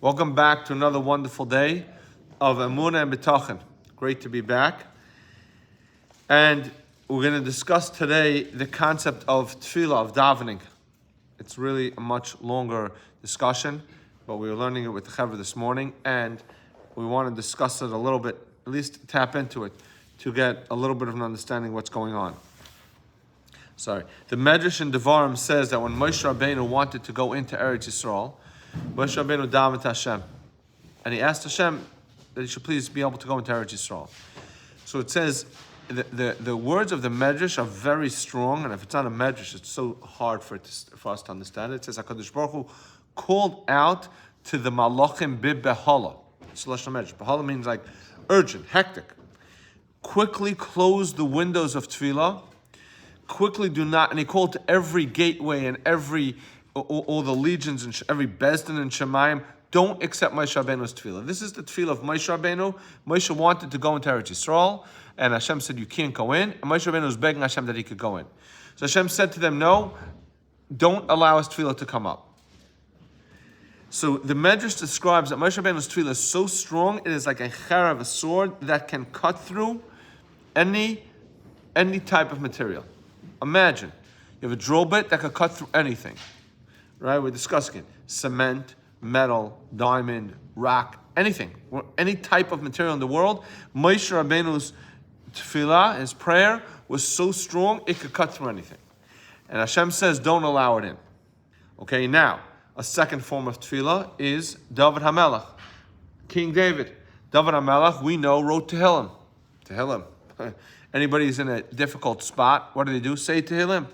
Welcome back to another wonderful day of Emunah and Bitachon. Great to be back. And we're going to discuss today the concept of tefillah, of davening. It's really a much longer discussion, but we were learning it with the chavrusa this morning, and we want to discuss it a little bit, at least tap into it, to get a little bit of an understanding of what's going on. The Midrash in Devarim says that when Moshe Rabbeinu wanted to go into Eretz Yisrael, Moshe Rabbeinu davened to Hashem, and he asked Hashem that he should please be able to go into Eretz Yisrael. So it says, the words of the Midrash are very strong, and if it's not a Midrash, it's so hard for us to understand it. It says, HaKadosh Baruch Hu called out to the malachim Behalah. It's the Lashon Midrash. Behalah means like urgent, hectic. Quickly close the windows of tefillah. Quickly do not, and he called to every gateway and all the legions and every bezdin and shemayim, don't accept Moshe Rabbeinu's tefillah. This is the tefillah of Moshe Rabbeinu. Moshe wanted to go into Eretz Yisrael, and Hashem said, you can't go in. And Moshe Rabbeinu was begging Hashem that he could go in. So Hashem said to them, no, don't allow his tefillah to come up. So the Midrash describes that Moshe Rabbeinu's tefillah is so strong, it is like a charav, a sword that can cut through any type of material. Imagine, you have a drill bit that could cut through anything. Right? We're discussing it. Cement, metal, diamond, rock, anything. Any type of material in the world. Moshe Rabbeinu's tefillah, his prayer, was so strong, it could cut through anything. And Hashem says, don't allow it in. Okay, now, a second form of tefillah is Dovid Hamelech, King David. Dovid Hamelech, we know, wrote Tehillim. Tehillim. Anybody who's in a difficult spot, what do? Say Tehillim.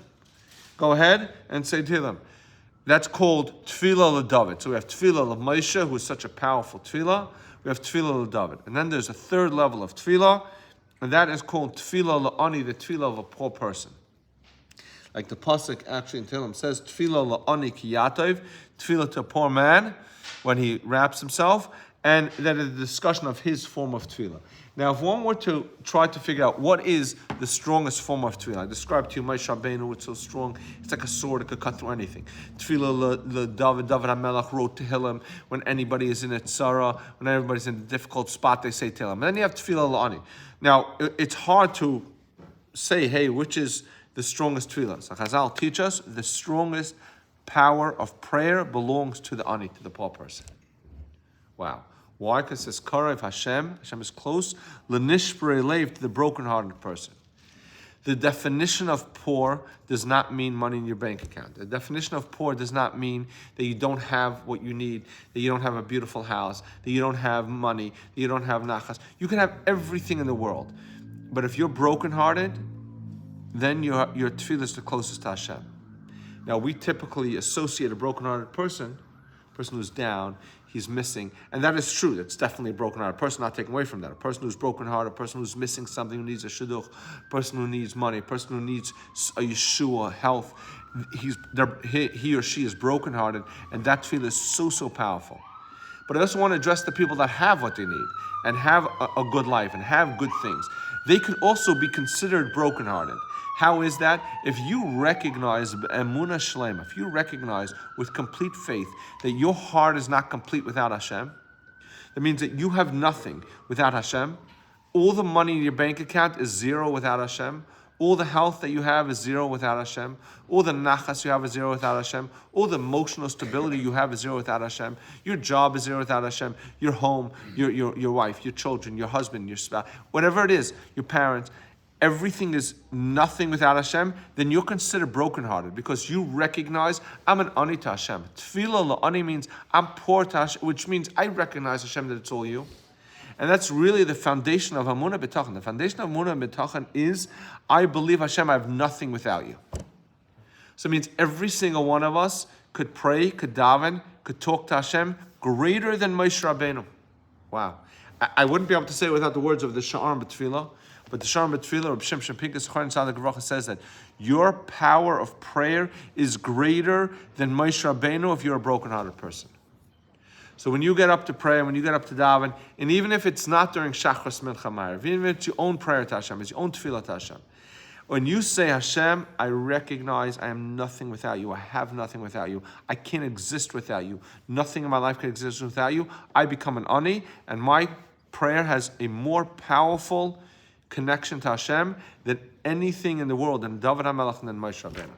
Go ahead and say Tehillim. That's called tefillah LeDavid. So we have tefillah LeMoshe, who is such a powerful tefillah. We have tefillah LeDavid. And then there's a third level of tefillah, and that is called tefillah LeAni, the tefillah of a poor person. Like the pasuk actually in Tehillim says, tefillah LeAni ki yatov, tefillah to a poor man when he wraps himself, and that is a discussion of his form of tefillah. Now, if one were to try to figure out what is the strongest form of tefillah, I described to you Moshe Rabbeinu, it's so strong, it's like a sword, it could cut through anything. Tefillah David Hamelech wrote Tehillim. When anybody is in a tzara, when everybody's in a difficult spot, they say Tehillim. And then you have Tefillah LeAni. Now, it's hard to say, hey, which is the strongest tefillah? So Chazal teach us the strongest power of prayer belongs to the ani, to the poor person. Wow. Why? Because it says, Karev Hashem, Hashem is close, L'nishbrei leiv, to the broken-hearted person. The definition of poor does not mean money in your bank account. The definition of poor does not mean that you don't have what you need, that you don't have a beautiful house, that you don't have money, that you don't have nachas. You can have everything in the world. But if you're broken-hearted, then your tefillah is the closest to Hashem. Now, we typically associate a broken-hearted person who's down, he's missing, and that is true. That's definitely a broken-hearted person, not taken away from that. A person who's broken-hearted, a person who's missing something, who needs a shidduch, a person who needs money, a person who needs a yeshua, health, he or she is broken-hearted, and that tefillah is so powerful. But I also want to address the people that have what they need, and have a good life, and have good things. They could also be considered broken-hearted. How is that? If you recognize Emunah Shlema, if you recognize with complete faith that your heart is not complete without Hashem, that means that you have nothing without Hashem. All the money in your bank account is zero without Hashem. All the health that you have is zero without Hashem. All the nachas you have is zero without Hashem. All the emotional stability you have is zero without Hashem. Your job is zero without Hashem. Your home, your wife, your children, your husband, your spouse, whatever it is, your parents, everything is nothing without Hashem, then you're considered brokenhearted because you recognize, I'm an ani to Hashem. Tefillah LeAni means I'm poor to Hashem, which means I recognize Hashem that it's all you. And that's really the foundation of Emunah and Bitachon. The foundation of Emunah and Bitachon is, I believe Hashem, I have nothing without you. So it means every single one of us could pray, could daven, could talk to Hashem greater than Moshe Rabbeinu. Wow. I wouldn't be able to say it without the words of the Sha'ar B'Tefillah. But the Sha'ar B'Tefillah, Reb Shimshon Pinkus Chaim says that your power of prayer is greater than Moshe Rabbeinu if you're a broken-hearted person. So when you get up to pray, when you get up to daven, and even if it's not during Shachris Mincha Ma'ariv, even if it's your own prayer to Hashem, it's your own tefillah to Hashem, When you say, Hashem, I recognize I am nothing without you. I have nothing without you. I can't exist without you. Nothing in my life can exist without you. I become an ani, and my prayer has a more powerful connection to Hashem than anything in the world, than Dovid Hamelech and than Moshe Rabbeinu.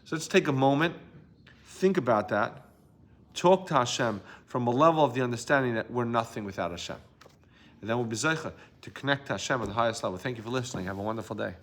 So let's take a moment, think about that, talk to Hashem from a level of the understanding that we're nothing without Hashem. And then we'll be zeicha to connect to Hashem at the highest level. Thank you for listening. Have a wonderful day.